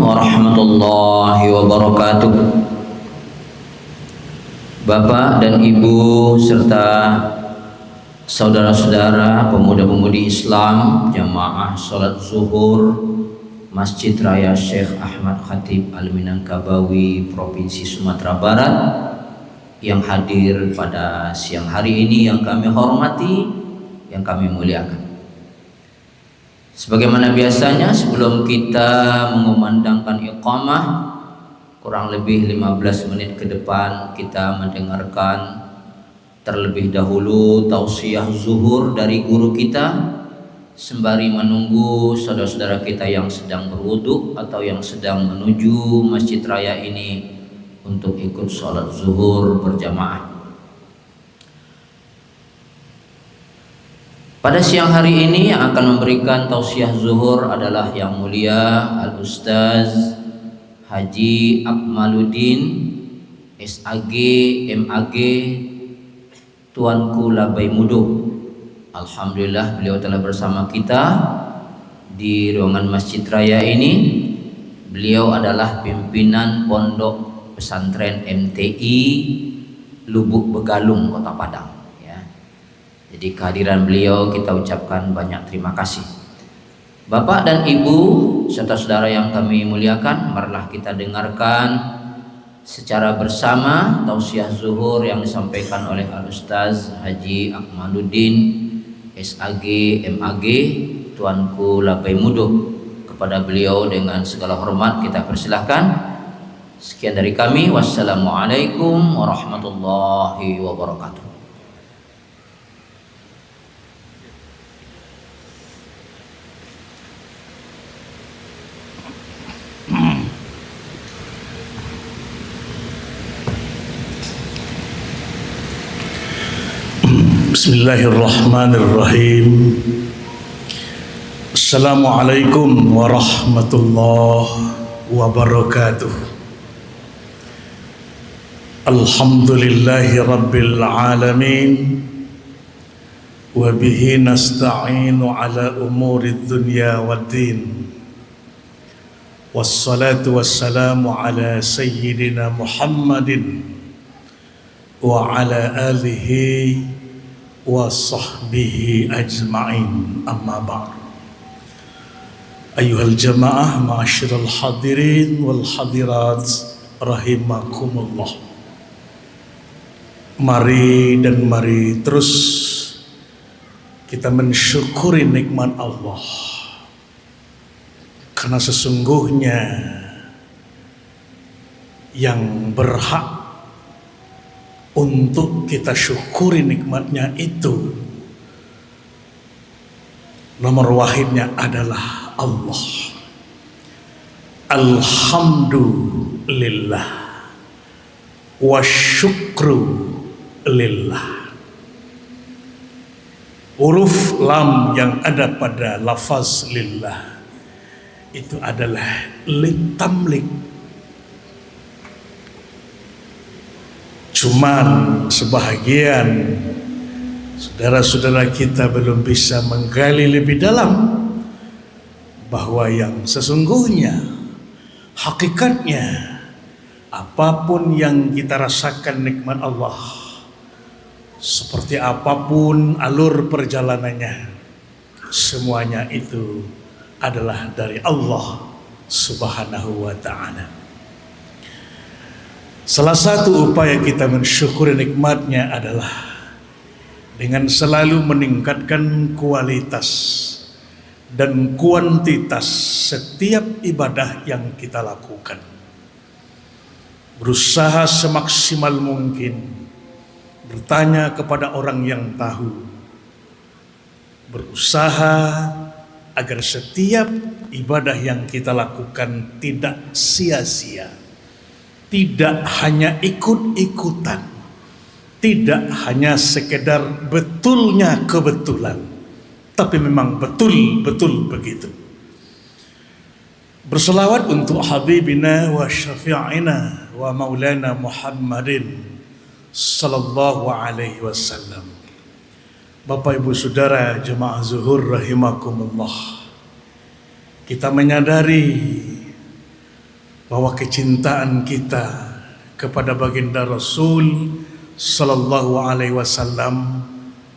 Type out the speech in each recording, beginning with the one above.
warahmatullahi wabarakatuh. Bapak dan Ibu serta saudara-saudara pemuda-pemudi Islam jamaah salat zuhur Masjid Raya Syekh Ahmad Khatib Al-Minangkabawi Provinsi Sumatera Barat yang hadir pada siang hari ini, yang kami hormati, yang kami muliakan. Sebagaimana biasanya, sebelum kita mengumandangkan iqamah, kurang lebih 15 menit ke depan kita mendengarkan terlebih dahulu tausiah zuhur dari guru kita, sembari menunggu saudara-saudara kita yang sedang berwudu atau yang sedang menuju masjid raya ini untuk ikut sholat zuhur berjamaah. Pada siang hari ini yang akan memberikan tausiah zuhur adalah yang mulia Al-Ustaz Haji Akmaluddin SAG MAG Tuanku Labai Mudo. Alhamdulillah beliau telah bersama kita di ruangan masjid raya ini. Beliau adalah pimpinan pondok pesantren MTI Lubuk Begalung, Kota Padang. Jadi kehadiran beliau kita ucapkan banyak terima kasih. Bapak dan Ibu serta saudara yang kami muliakan, marilah kita dengarkan secara bersama tausiah zuhur yang disampaikan oleh Al-Ustaz Haji Akmaluddin SAG MAG Tuanku Labai Mudo. Kepada beliau dengan segala hormat kita persilahkan. Sekian dari kami, wassalamualaikum warahmatullahi wabarakatuh. Bismillahirrahmanirrahim. Assalamualaikum warahmatullahi wabarakatuh. Alhamdulillahi rabbil alamin, wa bihi nasta'inu ala umuri dunya waddin. Wassalatu wassalamu ala sayyidina Muhammadin wa ala alihi wa sahbihi ajma'in, amma ba'd. Ayyuhal jamaah ma'asyiral hadirin wal hadirat rahimakumullah. Mari terus kita mensyukuri nikmat Allah, karena sesungguhnya yang berhak untuk kita syukuri nikmatnya itu nomor wahidnya adalah Allah. Alhamdulillah wa syukru lillah. Huruf lam yang ada pada lafaz lillah itu adalah litamlik. Cuman sebahagian saudara-saudara kita belum bisa menggali lebih dalam bahwa yang sesungguhnya, hakikatnya, apapun yang kita rasakan nikmat Allah, seperti apapun alur perjalanannya, semuanya itu adalah dari Allah Subhanahu wa ta'ala. Salah satu upaya kita mensyukuri nikmatnya adalah dengan selalu meningkatkan kualitas dan kuantitas setiap ibadah yang kita lakukan. Berusaha semaksimal mungkin bertanya kepada orang yang tahu. Berusaha agar setiap ibadah yang kita lakukan tidak sia-sia, tidak hanya ikut-ikutan, tidak hanya sekedar betulnya kebetulan, tapi memang betul-betul begitu. Berselawat untuk Habibina wa Syafi'ina wa Maulana Muhammadin sallallahu alaihi wasallam. Bapak Ibu Saudara jemaah zuhur rahimakumullah, kita menyadari bahwa kecintaan kita kepada baginda Rasul Sallallahu Alaihi Wasallam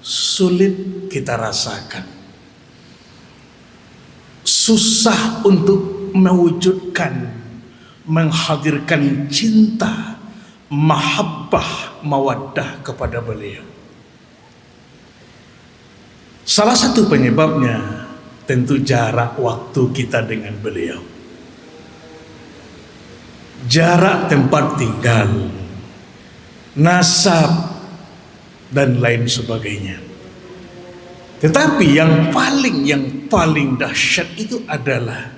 sulit kita rasakan, susah untuk mewujudkan, menghadirkan cinta, mahabbah, mawaddah kepada beliau. Salah satu penyebabnya tentu jarak waktu kita dengan beliau, jarak tempat tinggal, nasab, dan lain sebagainya. Tetapi yang paling dahsyat itu adalah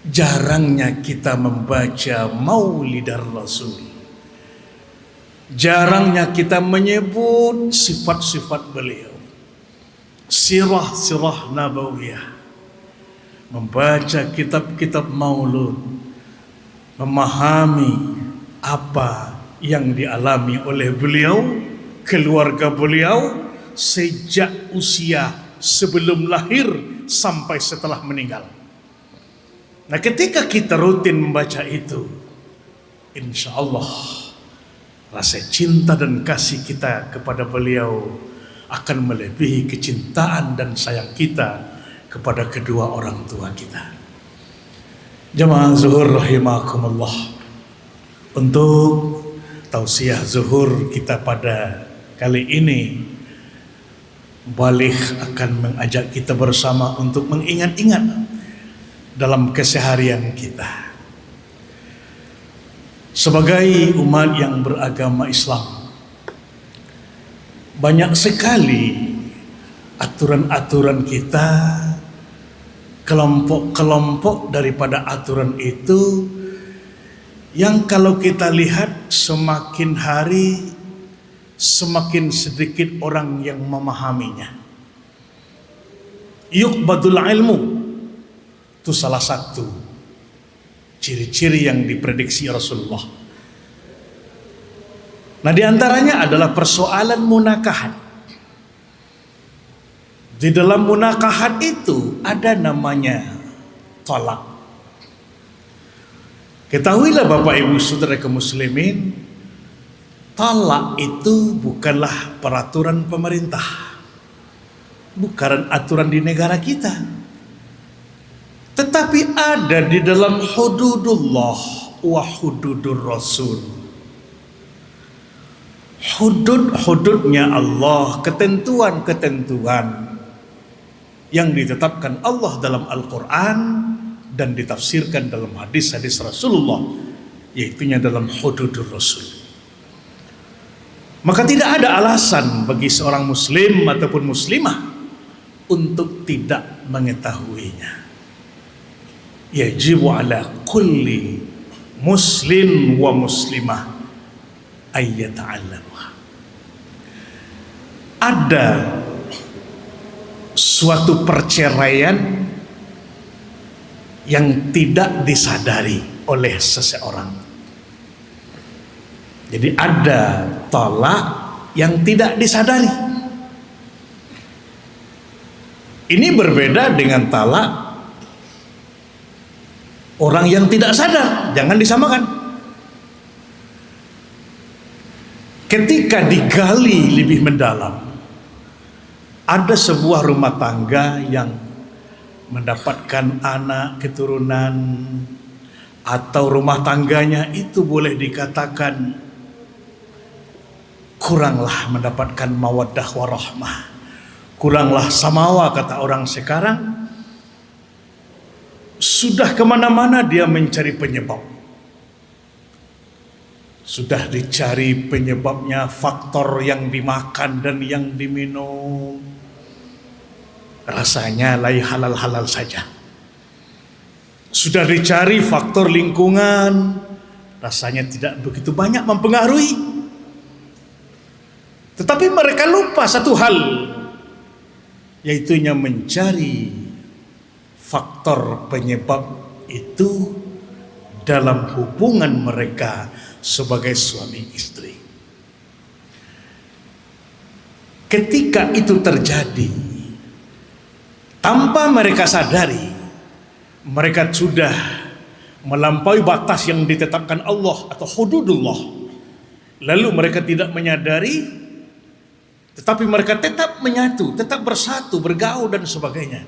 jarangnya kita membaca maulidar Rasul, jarangnya kita menyebut sifat-sifat beliau, sirah-sirah nabawiyah, membaca kitab-kitab maulud, memahami apa yang dialami oleh beliau, keluarga beliau sejak usia sebelum lahir sampai setelah meninggal. Nah, ketika kita rutin membaca itu, insya Allah rasa cinta dan kasih kita kepada beliau akan melebihi kecintaan dan sayang kita kepada kedua orang tua kita. Jamaah zuhur rahimakumullah, untuk tausiah zuhur kita pada kali ini, balik akan mengajak kita bersama untuk mengingat-ingat dalam keseharian kita sebagai umat yang beragama Islam. Banyak sekali aturan-aturan kita, kelompok-kelompok daripada aturan itu yang kalau kita lihat semakin hari semakin sedikit orang yang memahaminya. Yuqbadul ilmu, itu salah satu ciri-ciri yang diprediksi Rasulullah. Nah, diantaranya adalah persoalan munakahat. Di dalam munakahat itu ada namanya talak. Ketahuilah Bapak Ibu Saudara kaum muslimin, talak itu bukanlah peraturan pemerintah, bukan aturan di negara kita, tetapi ada di dalam hududullah wa hududur Rasul. Hudud-hududnya Allah, ketentuan-ketentuan yang ditetapkan Allah dalam Al-Quran dan ditafsirkan dalam hadis-hadis Rasulullah, yaitunya dalam hududur Rasul. Maka tidak ada alasan bagi seorang muslim ataupun muslimah untuk tidak mengetahuinya. Yajibu ala kulli muslim wa muslimah ayyata'allamuha. Ada suatu perceraian yang tidak disadari oleh seseorang. Jadi ada talak yang tidak disadari. Ini berbeda dengan talak orang yang tidak sadar, jangan disamakan. Ketika digali lebih mendalam, ada sebuah rumah tangga yang mendapatkan anak keturunan, atau rumah tangganya itu boleh dikatakan kuranglah mendapatkan mawaddah warahmah, kuranglah samawa kata orang sekarang. Sudah kemana-mana dia mencari penyebab, sudah dicari penyebabnya, faktor yang dimakan dan yang diminum, rasanya lain halal-halal saja. Sudah dicari faktor lingkungan, rasanya tidak begitu banyak mempengaruhi. Tetapi mereka lupa satu hal, yaitunya mencari faktor penyebab itu dalam hubungan mereka sebagai suami istri. Ketika itu terjadi, tanpa mereka sadari, mereka sudah melampaui batas yang ditetapkan Allah atau hududullah, lalu mereka tidak menyadari, tetapi mereka tetap menyatu, tetap bersatu, bergaul dan sebagainya,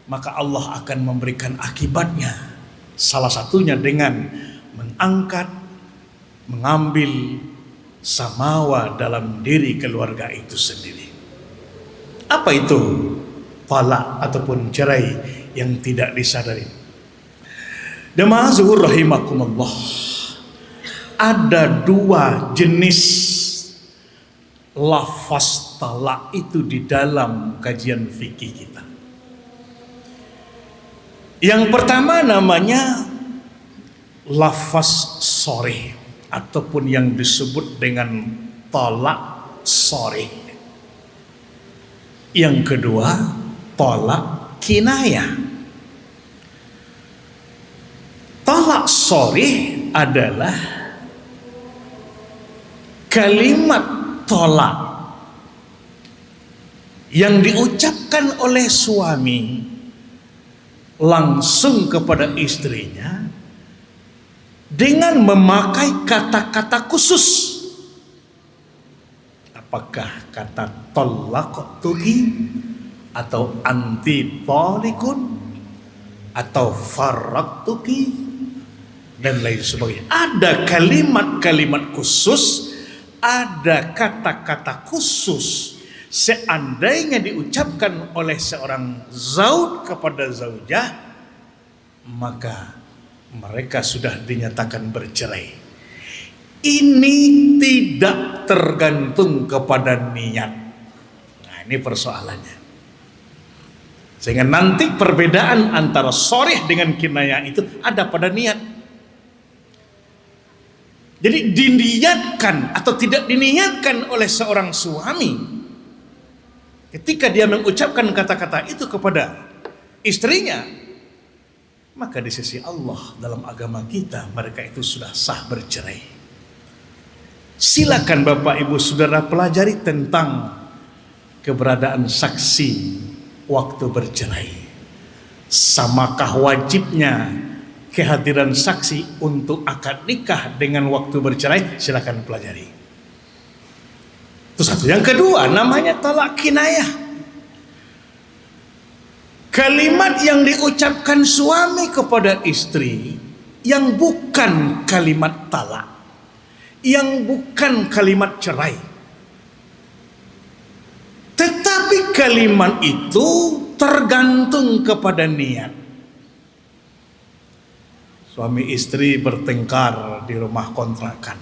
maka Allah akan memberikan akibatnya. Salah satunya dengan mengangkat, mengambil samawa dalam diri keluarga itu sendiri. Apa itu talak ataupun cerai yang tidak disadari? Jemaah zuhur rahimakumullah, ada dua jenis lafaz talak itu di dalam kajian fikih kita. Yang pertama namanya lafaz sorih ataupun yang disebut dengan talak sorih. Yang kedua talak kinayah. Talak sorih adalah kalimat tolak yang diucapkan oleh suami langsung kepada istrinya dengan memakai kata-kata khusus. Apakah kata tolaktuki atau anti tolikun atau faraktuki dan lain sebagainya. Ada kalimat-kalimat khusus, ada kata-kata khusus. Seandainya diucapkan oleh seorang zauj kepada zaujah, maka mereka sudah dinyatakan bercerai. Ini tidak tergantung kepada niat. Nah, ini persoalannya. Sehingga nanti perbedaan antara sorih dengan kinayah itu ada pada niat. Jadi diniatkan atau tidak diniatkan oleh seorang suami ketika dia mengucapkan kata-kata itu kepada istrinya, maka di sisi Allah dalam agama kita mereka itu sudah sah bercerai. Silakan Bapak Ibu Saudara pelajari tentang keberadaan saksi waktu bercerai. Samakah wajibnya kehadiran saksi untuk akad nikah dengan waktu bercerai? Silakan pelajari. Itu satu. Yang kedua namanya talak kinayah. Kalimat yang diucapkan suami kepada istri yang bukan kalimat talak, yang bukan kalimat cerai, tetapi kalimat itu tergantung kepada niat. Suami istri bertengkar di rumah kontrakan.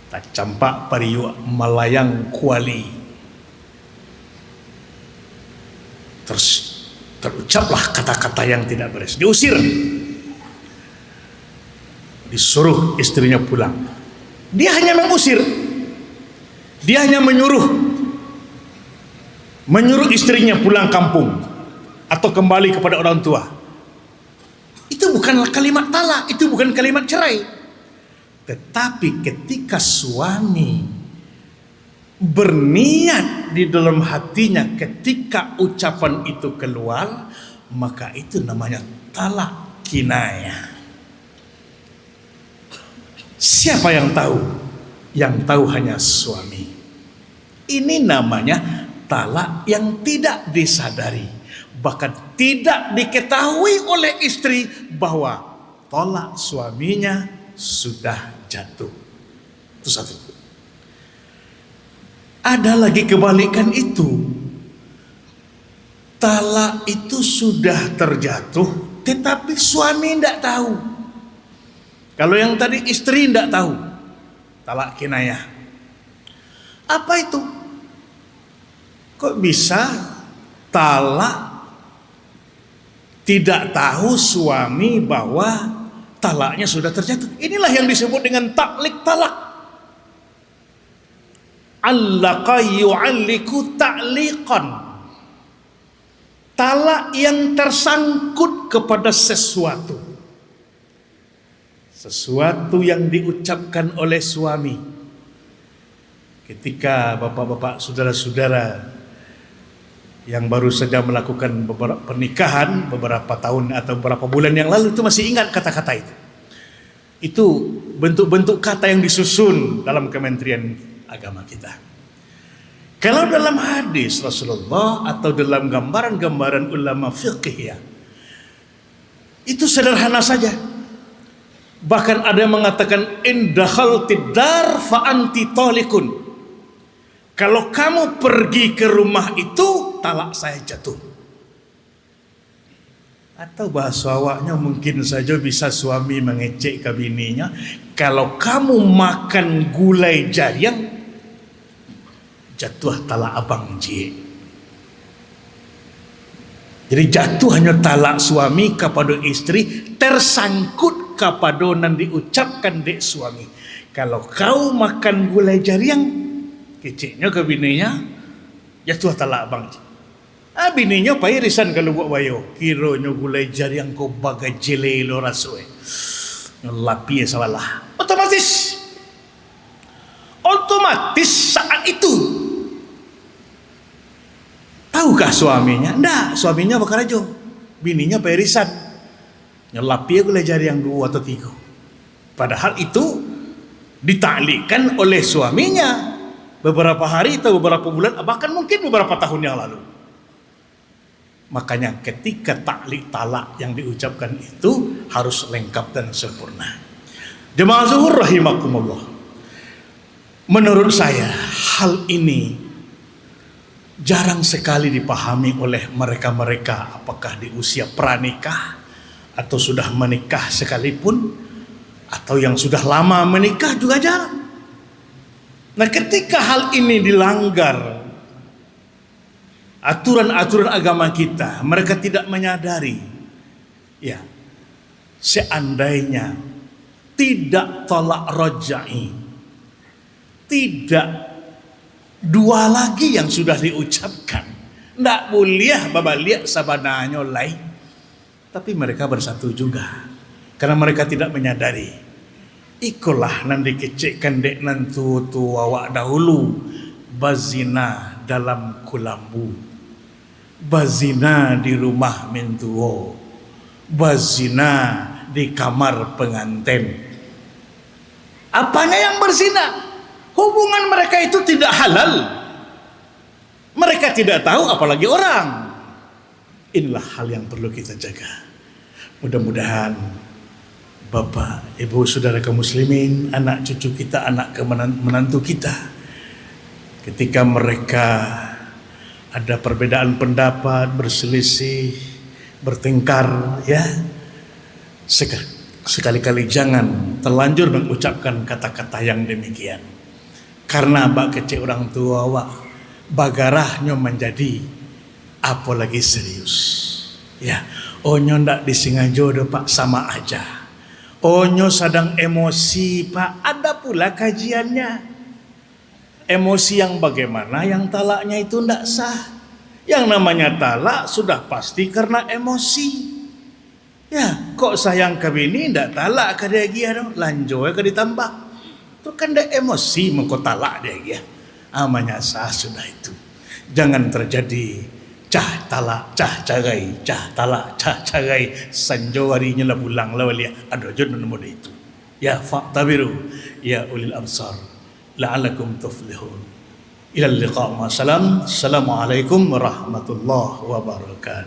Tak campak pariu melayang kuali. Terus terucaplah kata-kata yang tidak beres. Diusir. Disuruh istrinya pulang. Dia hanya mengusir. Dia hanya menyuruh istrinya pulang kampung atau kembali kepada orang tua. Itu bukanlah kalimat talak, itu bukan kalimat cerai. Tetapi ketika suami berniat di dalam hatinya ketika ucapan itu keluar, maka itu namanya talak kinayah. Siapa yang tahu? Yang tahu hanya suami. Ini namanya talak yang tidak disadari, bahkan tidak diketahui oleh istri bahwa tolak suaminya sudah jatuh. Itu satu. Ada lagi kebalikan itu. Talak itu sudah terjatuh, tetapi suami tidak tahu. Kalau yang tadi istri tidak tahu, talak kinayah. Apa itu? Kok bisa talak tidak tahu suami bahwa talaknya sudah terjatuh? Inilah yang disebut dengan taklik talak. Allaqa yu'alliku ta'liqan. Talak yang tersangkut kepada sesuatu. Sesuatu yang diucapkan oleh suami. Ketika bapak-bapak, saudara-saudara yang baru saja melakukan beberapa pernikahan beberapa tahun atau beberapa bulan yang lalu itu masih ingat kata-kata itu. Itu bentuk-bentuk kata yang disusun dalam Kementerian Agama kita. Kalau dalam hadis Rasulullah atau dalam gambaran-gambaran ulama fiqh ya, itu sederhana saja. Bahkan ada yang mengatakan in dakhaltid dar fa anti talikun. Kalau kamu pergi ke rumah itu, talak saya jatuh. Atau bahasa awaknya mungkin saja bisa suami mengecek ke bininya, kalau kamu makan gulai jariang, jatuh talak abang cie. Jadi jatuh hanya talak suami kepada istri, tersangkut kepada nan diucapkan dek suami. Kalau kau makan gulai jariang, keciknya ke bininya, jatuh talak abang cie. Bininya pa irisan kalau buat bayo, kiranya gulai jariang kau bagai jele lo rasoi. Lapi salah. Otomatis saat itu tahukah suaminya? Ndak, suaminya bakal aja. Bininya perisan. Nyelapi gulai jari yang 2 atau 3. Padahal itu ditaklikkan oleh suaminya beberapa hari atau beberapa bulan, bahkan mungkin beberapa tahun yang lalu. Makanya ketika taklik talak yang diucapkan itu harus lengkap dan sempurna. Jemaah zuhur rahimakumullah. Menurut saya hal ini jarang sekali dipahami oleh mereka-mereka, apakah di usia pranikah atau sudah menikah sekalipun, atau yang sudah lama menikah juga jarang. Nah, ketika hal ini dilanggar aturan-aturan agama kita, mereka tidak menyadari, ya, seandainya tidak talak rajai, tidak dua lagi yang sudah diucapkan, ndak boleh babaliak sabananya lain, tapi mereka bersatu juga karena mereka tidak menyadari. Ikulah nan dikecekkan dek nantu tu awak dahulu, bazina dalam kulambu, bazina di rumah mentuo, bazina di kamar pengantin. Apanya yang berzina? Hubungan mereka itu tidak halal. Mereka tidak tahu, apalagi orang. Inilah hal yang perlu kita jaga. Mudah-mudahan Bapak, Ibu, saudara kaum muslimin, anak cucu kita, anak menantu kita, ketika mereka ada perbedaan pendapat, berselisih, bertengkar, ya, sekali-kali jangan terlanjur mengucapkan kata-kata yang demikian. Karena bak kecil orang tua wak bagarahnya menjadi apalagi serius. Ya, onyo ndak disengaja pak, sama aja. Onyo sedang emosi pak, ada pula kajiannya. Emosi yang bagaimana, yang talaknya itu ndak sah. Yang namanya talak sudah pasti karena emosi. Ya, kok sayang ke bini ndak talak ke dia gia dong, lanjut ke ditambah. Itu kan dia emosi mengkotalak dia ya. Amanya sah sudah itu. Jangan terjadi cah talak, cah carai, cah talak, cah carai. Sanjo harinya lah pulang lah walia. Ada jodoh nomor itu. Ya fa'tabiru ya ulil absar la'alakum tuflihun. Ila liqa' ma salam. Assalamualaikum warahmatullahi wabarakatuh.